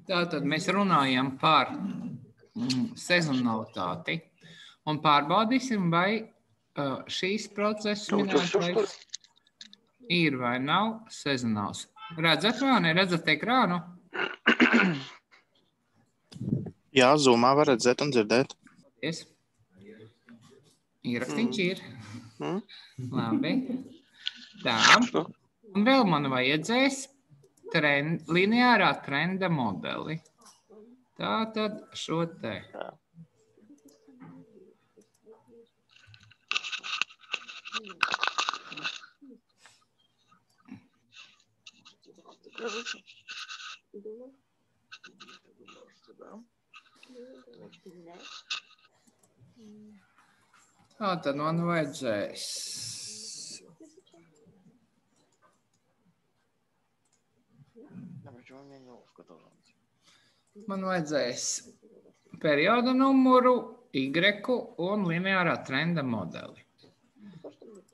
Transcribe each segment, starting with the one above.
Tātad mēs runājam par sezonalitāti un pārbaudīsim, vai šīs procesa minētais ir vai nav sezonāls. Redzat vai neredzat ekrānu? Jā, Zoomā var redzēt un dzirdēt. Ierakstīns ir. Labi. Tā. Un vēl man vajadzēs lineārā trenda modeli. Tātad šo te. Tātad man vajadzēs. Man vajadzēs perioda numuru, Y un lineārā trenda modeli.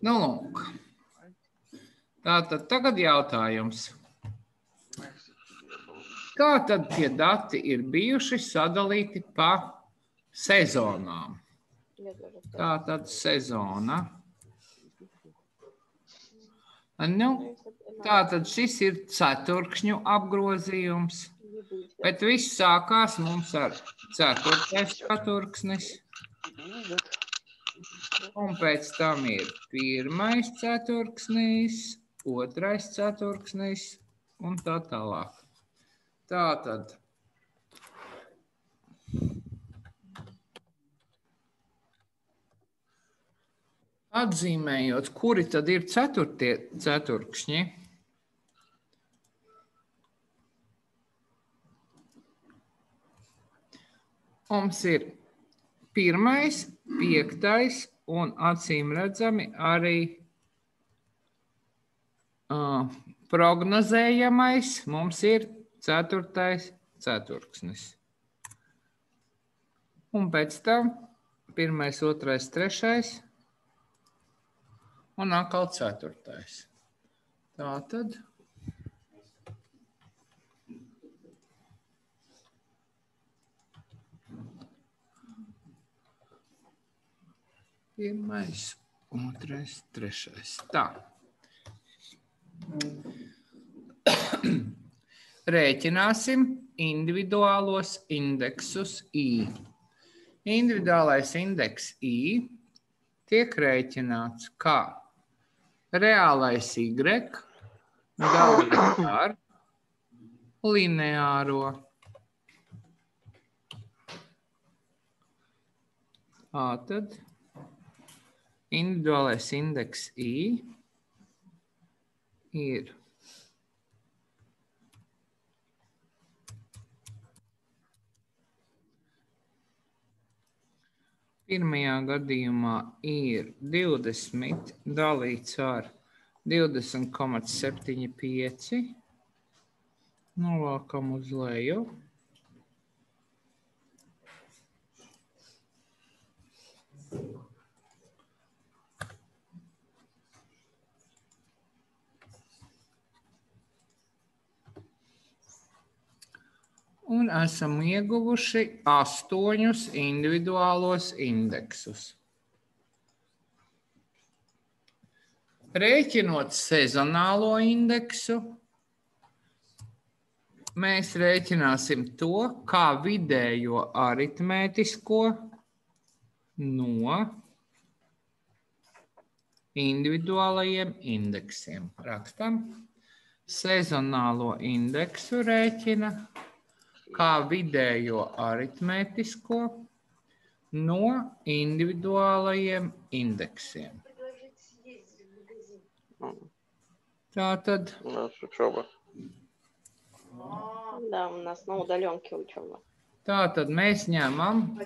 Nu, lūk. Tātad tagad jautājums. Kā tad tie dati ir bijuši sadalīti pa sezonām? Tātad sezona. Nu, tātad šis ir ceturkšņu apgrozījums. Bet viss sākās mums ar 4. ceturksnis. Un pēc tam ir 1. ceturksnis, 2. ceturksnis un tā tālāk. Tātad. Atzīmējot, kuri tad ir 4. ceturkšņi. Mums ir 1., 5. un acīm redzami arī prognozējamais mums ir 4. ceturksnis. Un pēc tam 1., 2., 3. un atkal 4. Tātad. Pirmais, 2., 3. Tā. Rēķināsim individuālos indeksus I. Individuālais indeks I tiek rēķināts kā reālais Y dalīts ar lineāro. Tātad. Individuālais indeks I ir pirmajā gadījumā ir 20 dalīts ar 20,75. Nolākam uz leju. Un esam ieguvuši 8 individuālos indeksus. Rēķinot sezonālo indeksu, mēs rēķināsim to kā vidējo aritmētisko no individuālajiem indeksiem. Rakstam. Sezonālo indeksu rēķina kā vidējo aritmētisko no individuālajiem indeksiem. Tātad. Да, у нас на удаленке учеба. Tātad mēs ņemam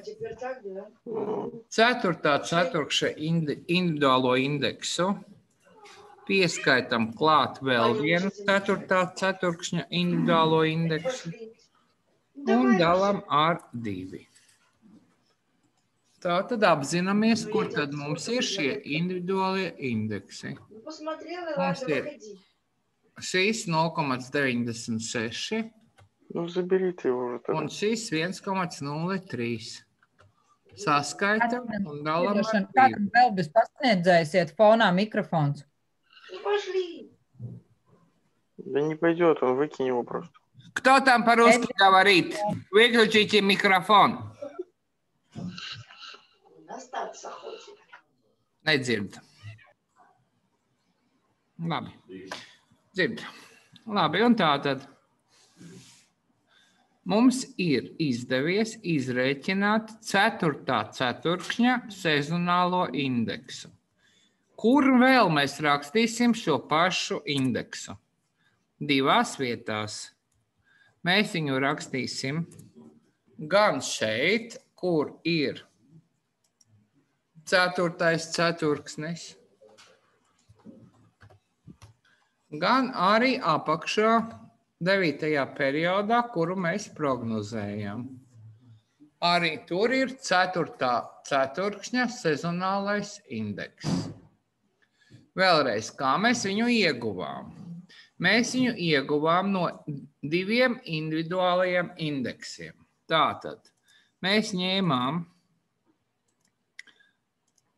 4. ceturkšņa individuālo indeksu, pieskaitam klāt vēl vienu 4. ceturkšņa individuālo indeksu un dalam ar 2. Tātad apzināmies, kur tad mums ir šie individuālie indeksi. Mums ir šīs 0,96, Ну, заберите его уже Un тогда. šis 1,03. Saskaitam un dalam ar Kā 2. tam vēl bez pasniedzējas iet fonā mikrofons? Да не пойдет, он выкинь его просто. Кто там по-русски говорит? Выключите микрофон. Nedzird. Labi. Dzird. Labi, un tātad. Mums ir izdevies izrēķināt 4. ceturkšņa sezonālo indeksu. Kur vēl mēs rakstīsim šo pašu indeksu? 2 vietās. Mēs viņu rakstīsim gan šeit, kur ir 4. ceturksnis, gan arī apakšā 9. periodā, kuru mēs prognozējam. Arī tur ir 4. ceturkšņa sezonālais indeks. Vēlreiz, kā mēs viņu ieguvām? Mēs viņu ieguvām no 2 individuālajiem indeksiem. Tātad mēs ņēmām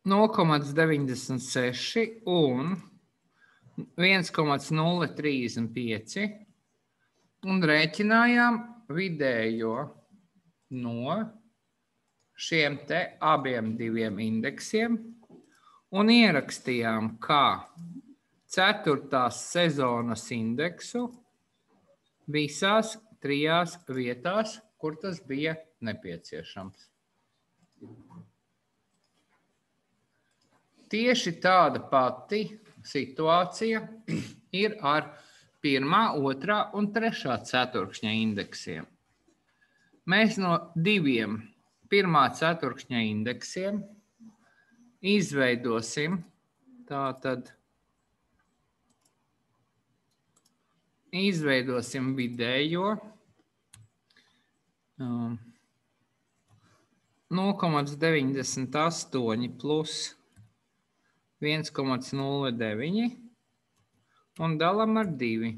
0,96 un 1,035 un rēķinājām vidējo no šiem te abiem 2 indeksiem un ierakstījām kā 4. sezonas indeksu visās 3 vietās, kur tas bija nepieciešams. Tieši tāda pati situācija ir ar 1., 2. un 3. ceturkšņa indeksiem. Mēs no 2. 1. ceturkšņa indeksiem izveidosim vidējo 0,98 plus 1,09 un dalam ar 2.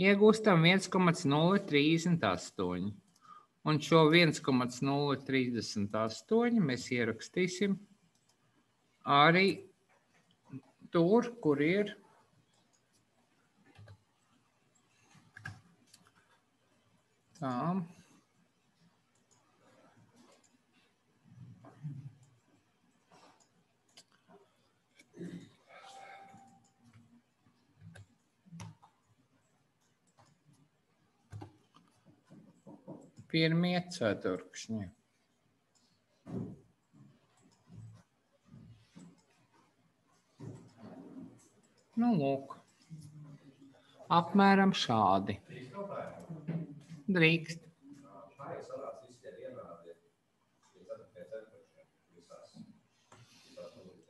Iegūstam 1,038. Un šo 1,038 mēs ierakstīsim arī tur, kur ir tā. Pirmie ceturkšņi. Nu, lūk. Apmēram šādi. Drīkst.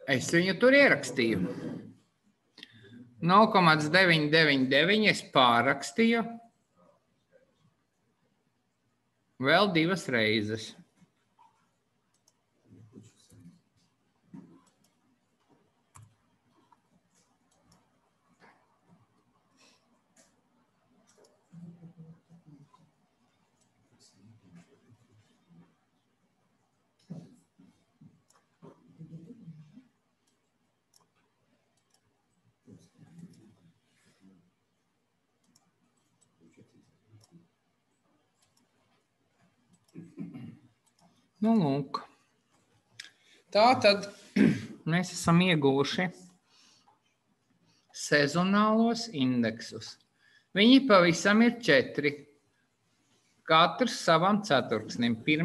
Es viņu tur ierakstīju. 0,999 es pārrakstīju. Vēl 2 reizes. Nu, lūk. Tātad mēs esam ieguvuši sezonālos indeksus. Viņi pavisam ir 4. Katrs savam ceturksnim. 1.,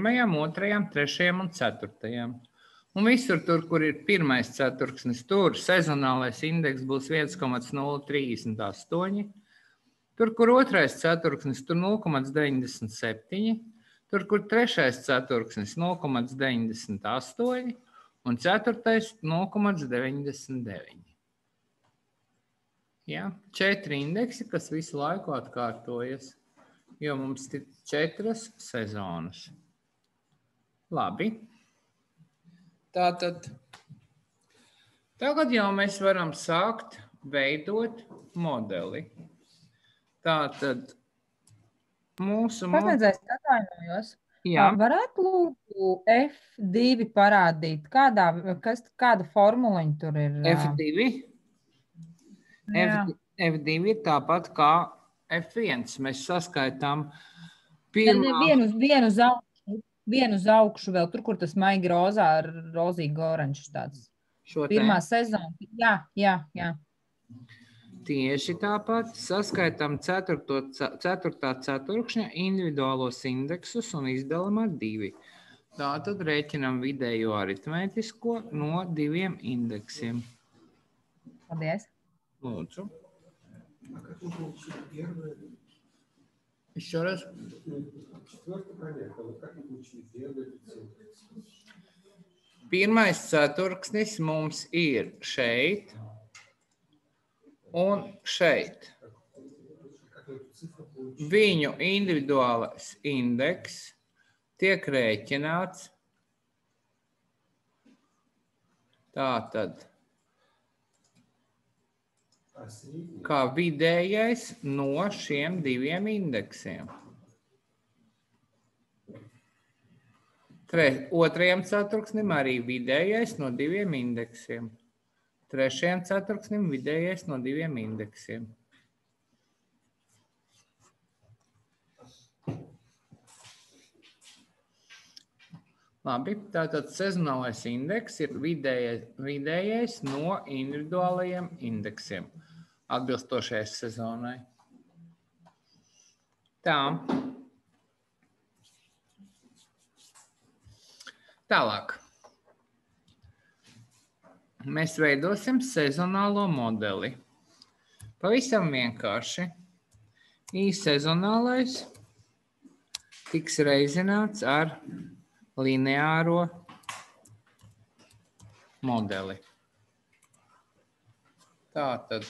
2., 3. un 4. Un visur tur, kur ir 1. ceturksnis, tur sezonālais indeks būs 1,038. Tur, kur 2. ceturksnis, tur 0,97. Tur, kur 3. ceturksnis 0,98 un 4. 0,99. Ja? 4 indeksi, kas visu laiku atkārtojas, jo mums ir 4 sezonas. Labi. Tātad tagad jau mēs varam sākt veidot modeli. Tātad Pasniedzējs atvainojos. Jā. Varētu lūdzu F2 parādīt, kāda formuliņa tur ir? F2? Jā. F2 ir tāpat kā F1. Mēs saskaitām Vienu uz augšu vēl tur, kur tas maigi rozā ar rozīgu oranžu tāds. Pirmā sezona. Jā. Tieši tāpat saskaitām 4. ceturkšņa individuālos indeksus un izdalam ar 2. Tātad rēķinam vidējo aritmētisko no 2 indeksiem. Paldies. Lūdzu. Еще раз. Pirmais ceturksnis mums ir šeit un šeit. Viņu individuālais indeks tiek rēķināts tātad kā vidējais no šiem 2 indeksiem. Otrajam ceturksnim arī vidējais no 2 indeksiem. Trešajam ceturksnim vidējais no 2 indeksiem. Labi, tātad sezonālais indeks ir vidējais no individuālajiem indeksiem, atbilstošais sezonai. Tā. Tālāk. Mēs veidosim sezonālo modeli. Pavisam vienkārši. Sezonālais tiks reizināts ar lineāro modeli. Tātad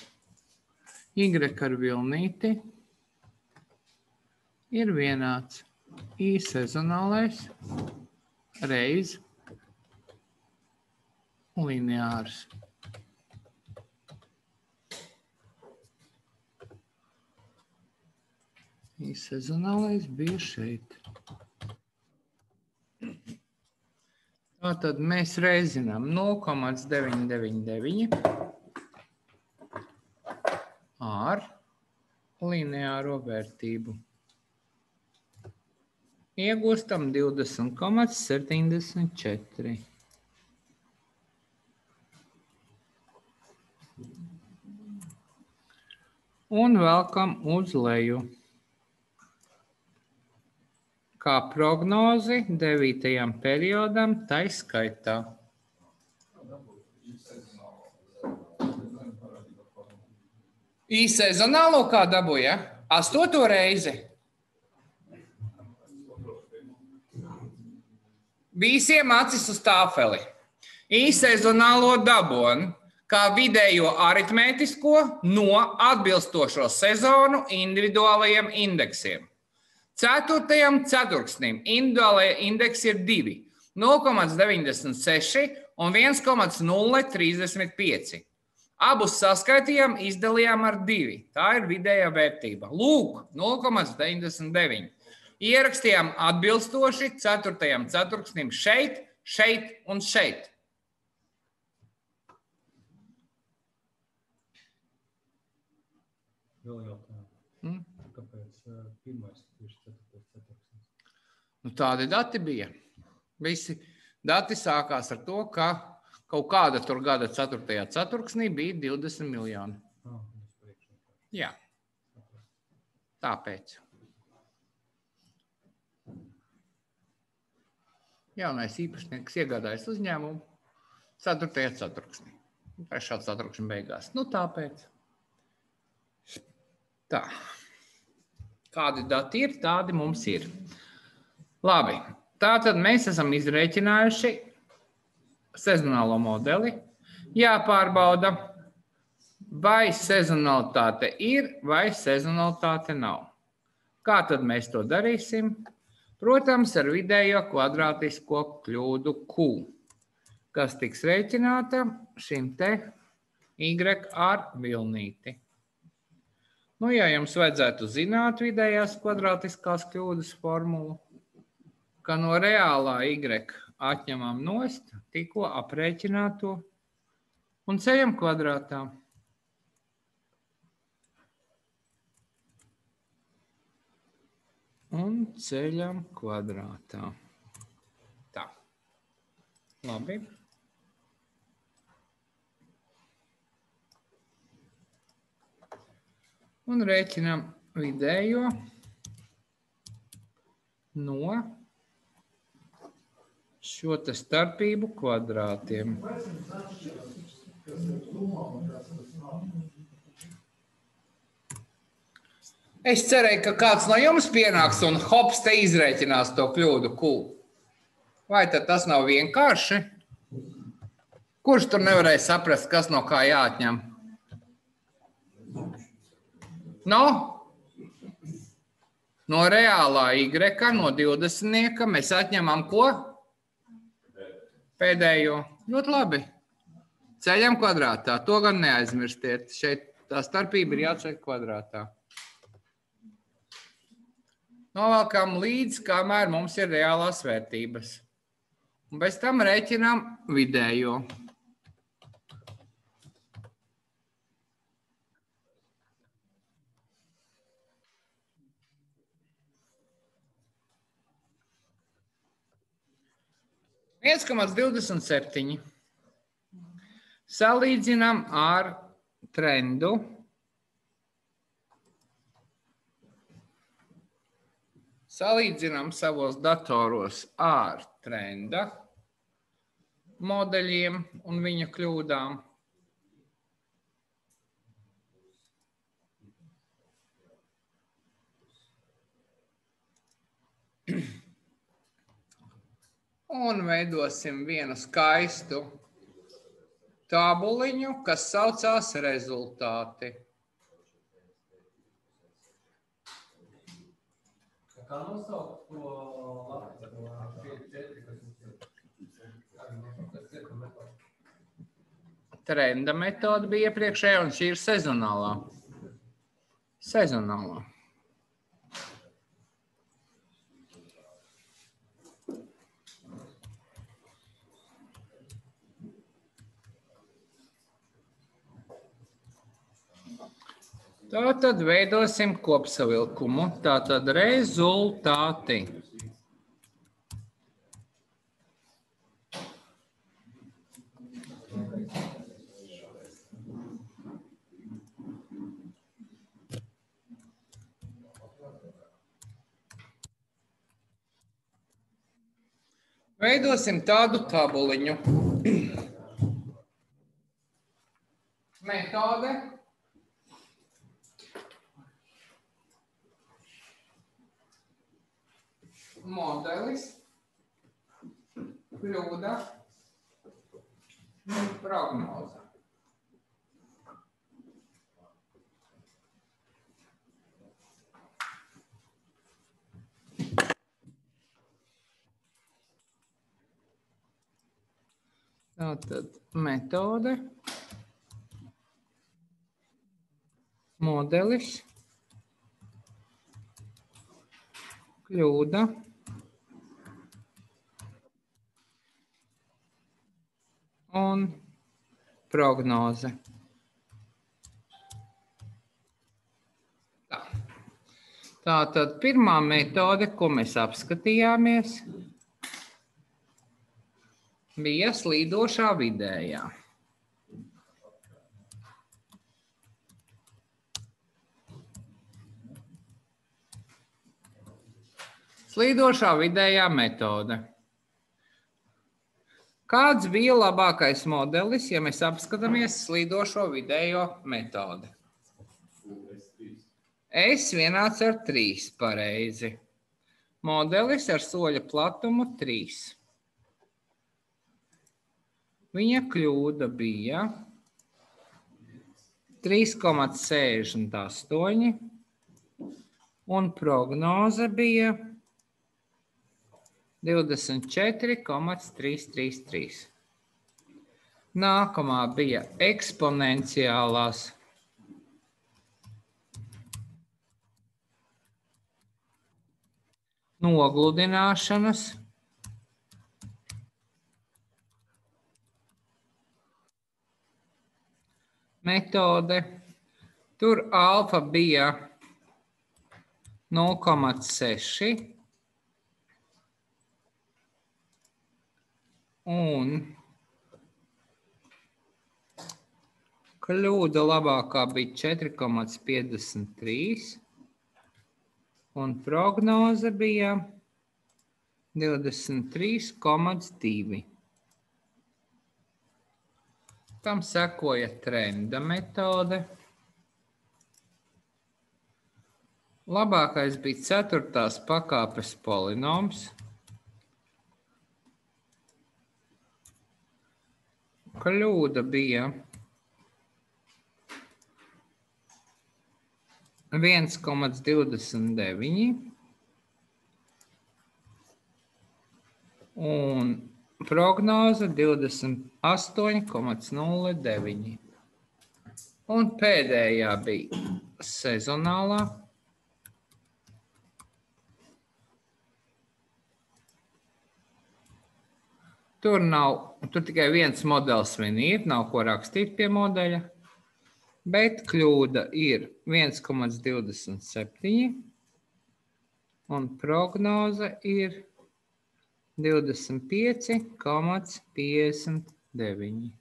Y ar vilnīti ir vienāds sezonālais reiz lineārs. Sezonālais bija šeit. Tātad mēs reizinām 0,999 ar lineāro vērtību. Iegūstam 20,74. Un velkam uz leju. Kā prognozi 9. periodam tai skaitā. Sezonālo kā dabūja? 8. reizi. Visiem acis uz tāfeli. Sezonālo dabūn kā vidējo aritmētisko no atbilstošo sezonu individuālajiem indeksiem. 4. ceturksnim individuālajie indeksi ir 2, 0,96 un 1,035. Abus saskaitījām, izdalījām ar 2. Tā ir vidējā vērtība. Lūk, 0,99. Ierakstījām atbilstoši 4. ceturksnim šeit, šeit un šeit. Vēl jautājumu. Kāpēc pirmais tieši 4. ceturksnis? Tādi dati bija. Visi dati sākās ar to, ka kaut kāda tur gada 4. ceturksnī bija 20 miljoni. Jā. Tāpēc. Jaunais īpašnieks iegādājas uzņēmumu 4. ceturksnī. 3. ceturkšņa beigās. Tāpēc. Tā. Kādi dati ir, tādi mums ir. Labi. Tātad mēs esam izrēķinājuši sezonālo modeli. Jāpārbauda, vai sezonalitāte ir, vai sezonalitāte nav. Kā tad mēs to darīsim? Protams, ar vidējo kvadrātisko kļūdu Q, kas tiks rēķināta šim te Y ar vilnīti. Nu, ja jums vajadzētu zināt vidējās kvadrātiskās kļūdas formulu, ka no reālā y atņemam nost tikko aprēķināto un ceļam kvadrātā. Un ceļam kvadrātā. Tā. Labi. Un rēķinām vidējo no šo te starpību kvadrātiem. Es cerēju, ka kāds no jums pienāks un hops te izrēķinās to kļūdu Q. Vai tad tas nav vienkārši? Kurš tur nevarēja saprast, kas no kā jāatņem? No reālā y, no 20, mēs atņemam ko? Pēdējo. Ļoti labi. Ceļam kvadrātā. To gan neaizmirstiet. Šeit tā starpība ir jāceļ kvadrātā. Novelkam līdz, kamēr mums ir reālās vērtības. Un bez tam rēķinām vidējo. Viens 1,27. Salīdzinām ar trendu. Salīdzinām savos datoros ar trenda modeļiem un viņa kļūdām. Un veidosim vienu skaistu tabuliņu, kas saucās rezultāti. Kā nosaukt to lapu? Trenda metode bija iepriekšējā, un šī ir sezonālā. Sezonālā. Tātad veidosim kopsavilkumu. Tātad rezultāti. Veidosim tādu tabuliņu. Metode. Modelis. Kļūda. Prognoze. Tātad metode, modelis, kļūda, un prognoze. Tātad pirmā metode, ko mēs apskatījāmies, bija slīdošā vidējā. Slīdošā vidējā metode. Kāds bija labākais modelis, ja mēs apskatāmies slīdošo vidējo metodi? S vienāds ar 3 pareizi. Modelis ar soļa platumu 3. Viņa kļūda bija 3,68 un prognoze bija 24,333. Nākamā bija eksponenciālās nogludināšanas, metode. Tur alfa bija 0,6 un kļūda labākā bija 4,53 un prognoze bija 23,2. Tam sekoja trenda metode. Labākais bija 4. pakāpes polinoms. Kļūda bija 1,29 un prognoze 28,09. Un pēdējā bija sezonālā. Tur tikai viens modelis vien ir, nav ko rakstīt pie modeļa, bet kļūda ir 1,27 un prognoze ir 25,59.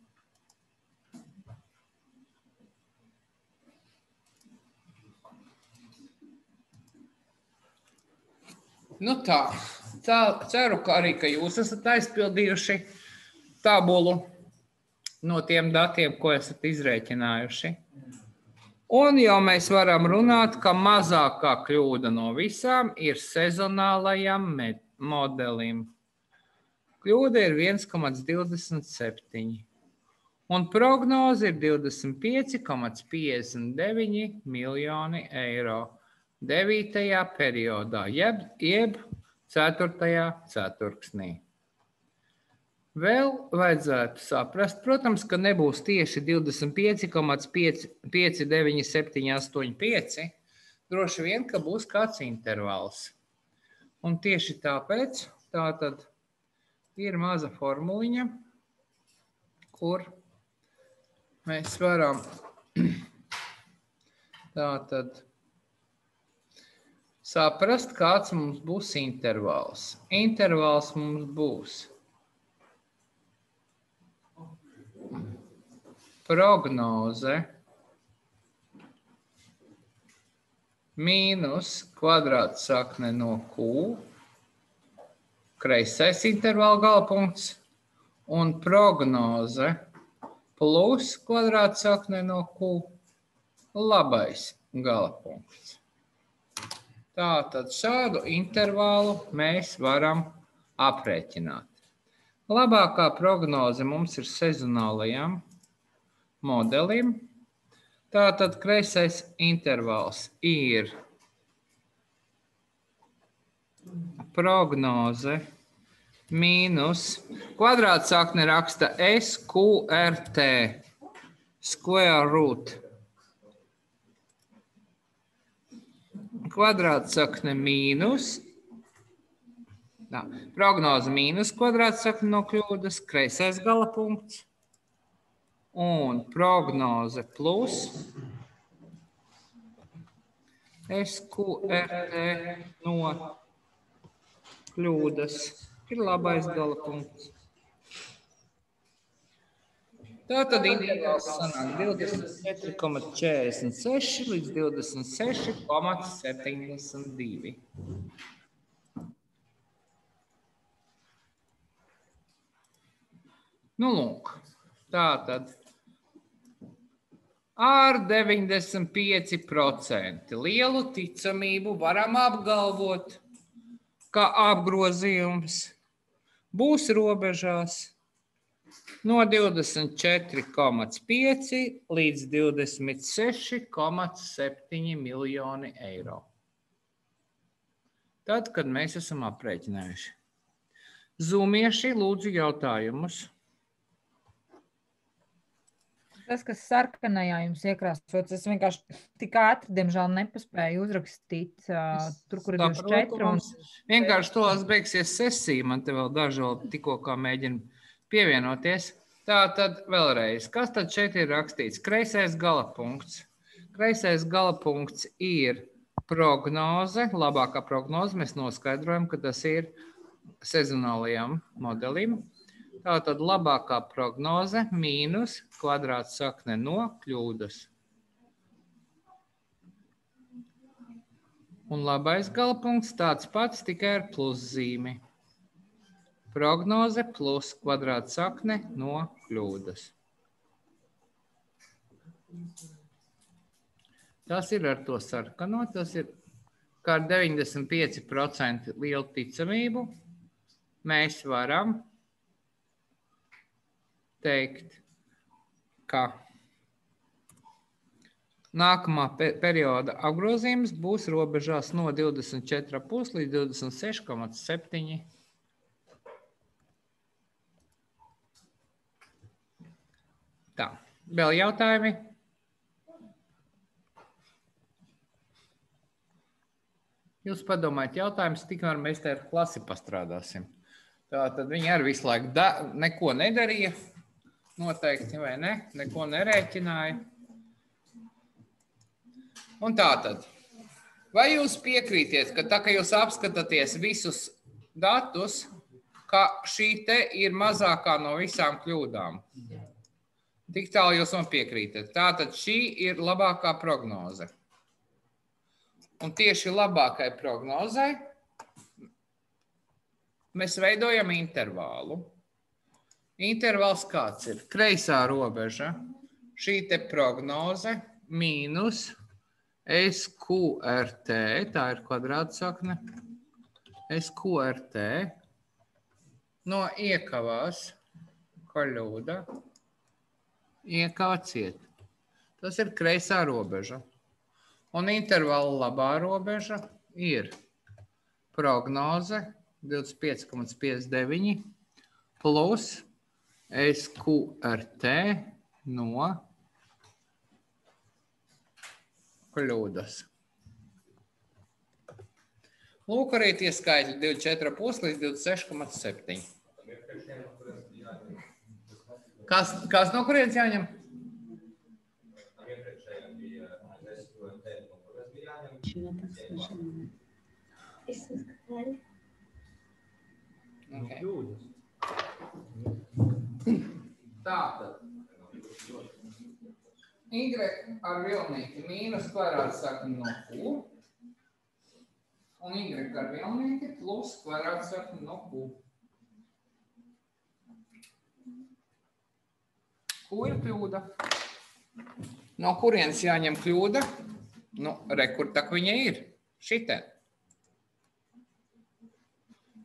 Nu tā, ceru, ka arī jūs esat aizpildījuši tabulu no tiem datiem, ko esat izrēķinājuši. Un jau mēs varam runāt, ka mazākā kļūda no visām ir sezonālajam modelim. Kļūda ir 1,27 un prognoze ir 25,59 miljoni eiro 9. periodā, jeb 4. ceturksnī. Vēl vajadzētu saprast, protams, ka nebūs tieši 25,59785, droši vien, ka būs kāds intervals. Un tieši tāpēc tātad ir maza formuliņa, kur mēs varam tātad saprast, kāds mums būs intervals. Intervals mums būs prognoze mīnus kvadrātsakne no Q, kreisais intervāla galapunkts, un prognoze plus kvadrātsakne no Q, labais galapunkts. Tātad šādu intervālu mēs varam aprēķināt. Labākā prognoze mums ir sezonālajam modelim. Tātad kreisais intervāls ir prognoze mīnus kvadrātsakne raksta SQRT, square root. Kvadrātsakne mīnus, prognoze mīnus kvadrātsakne no kļūdas, kreisais galapunkts, un prognoze plus SQRT no kļūdas ir labais galapunkts. Tātad intervāls sanāk 24,46 līdz 26,72. Nu, lūk, tātad ar 95% lielu ticamību varam apgalvot, ka apgrozījums būs robežās no 24,5 līdz 26,7 miljoni eiro. Tad, kad mēs esam aprēķinājuši. Zūmieši, lūdzu jautājumus. Tas, kas sarkanajā jums iekrāsots, es vienkārši tik ātri, diemžēl, nepaspēju uzrakstīt tur, kur ir 24. Vienkārši tos beigsies sesija, man te vēl daži vēl tikko kā mēģina pievienoties. Tā tad vēlreiz, kas tad šeit ir rakstīts? Kreisais galapunkts. Kreisais galapunkts ir prognoze, labākā prognoze. Mēs noskaidrojam, ka tas ir sezonālajam modelim. Tātad labākā prognoze mīnus kvadrātsakne no kļūdas. Un labais galapunkts tāds pats, tikai ar pluszīmi. Prognoze plus kvadrātsakne no kļūdas. Tas ir ar to sarkano, tas ir kā ar 95% lielu ticamību. Mēs varam teikt, ka nākamā perioda apgrozījums būs robežās no 24,5 līdz 26,7. Tā, vēl jautājumi? Jūs padomājat jautājums, tikmēr mēs te ar klasi pastrādāsim. Tātad viņi arī visu laiku neko nedarīja. Noteikti, vai ne? Neko nerēķināja. Un tātad, vai jūs piekrītiet, ka tā, ka jūs apskatāties visus datus, ka šī te ir mazākā no visām kļūdām? Tik tālu jūs man piekrītat. Tātad šī ir labākā prognoze. Un tieši labākai prognozei mēs veidojam intervālu. Intervāls kāds ir? Kreisā robeža, šī te prognoze mīnus SQRT, tā ir kvadrātsakne, SQRT no iekavās kļūda, iekava ciet. Tas ir kreisā robeža. Un intervāla labā robeža ir prognoze 25,59 plus SQRT no kļūdas. Lūk, arī tie skaitļi 24,5 līdz 26,7. Kas no kurienes jāņem? Okay. Tātad Y ar vilnīti mīnus kvadrātsakni no Q un Y ar vilnīti plus kvadrātsakni no Q. Q ir kļūda. No kurienes jāņem kļūda? Nu, kur tak viņa ir? Šitē.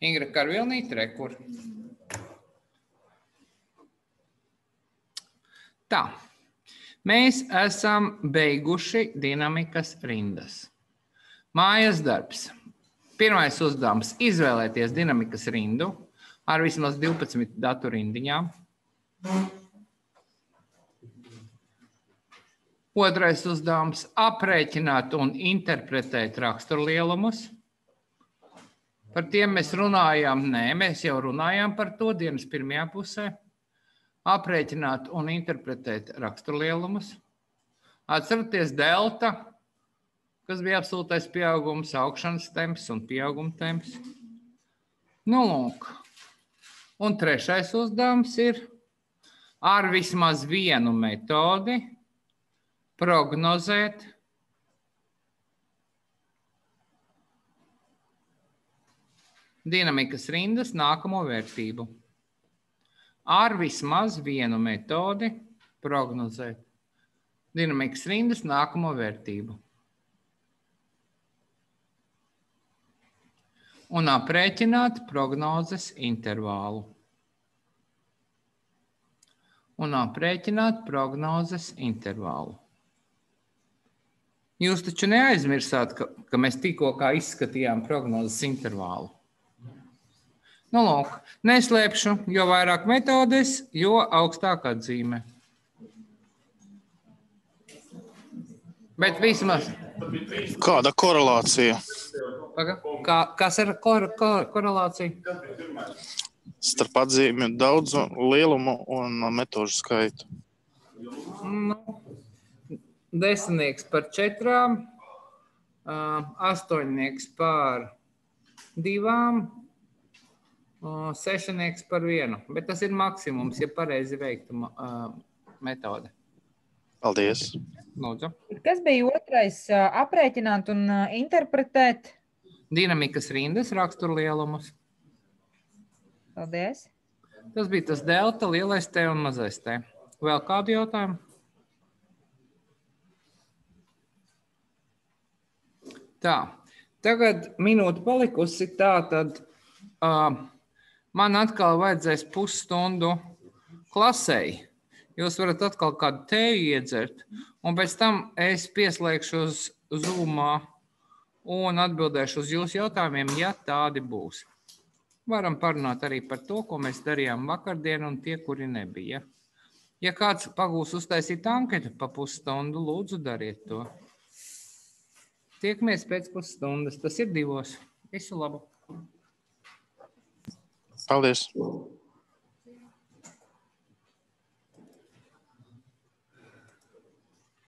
Y ar vilnīti rekur. Tā. Mēs esam beiguši dinamikas rindas. Mājas darbs. Pirmais uzdevums – izvēlēties dinamikas rindu ar vismaz 12 datu rindiņām. Otrais uzdevums – aprēķināt un interpretēt raksturlielumus. Par tiem mēs runājām, mēs jau runājām par to dienas pirmajā pusē. Aprēķināt un interpretēt raksturlielumus. Atceraties delta, kas bija absolūtais pieaugums, augšanas temps un pieauguma temps. Nu, lūk. Un trešais uzdevums ir ar vismaz vienu metodi prognozēt dinamikas rindas nākamo vērtību. Ar vismaz vienu metodi prognozēt dinamikas rindas nākamo vērtību. Un aprēķināt prognozes intervālu. Jūs taču neaizmirsāt, ka mēs tikko kā izskatījām prognozes intervālu. Nu, lūk, neslēpšu, jo vairāk metodes, jo augstāka atzīme. Bet vismaz. Kāda korelācija Kas ir korelācija? starp atzīmju daudzu, lielumu un metožu skaitu? Nu, 10 par 4, 8 par 2, 6 par 1. Bet tas ir maksimums, ja pareizi veikta metode. Paldies. Lūdzu. Kas bija otrais? Aprēķināt un interpretēt. Dinamikas rindas raksturlielumus. Paldies. Tas bija tas delta, lielais T un mazais T. Vēl kādu jautājumu? Tā, tagad minūte palikusi. Tā tad man atkal vajadzēs pusstundu klasei. Jūs varat atkal kādu tēju iedzert, un pēc tam es pieslēgšos Zoomā un atbildēšu uz jūsu jautājumiem, ja tādi būs. Varam parunāt arī par to, ko mēs darījām vakardien un tie, kuri nebija. Ja kāds pagūs uztaisīt anketu pa pusstundu, lūdzu dariet to. Tiekamies pēc pusstundas. Tas ir 2. Visu labu. Paldies.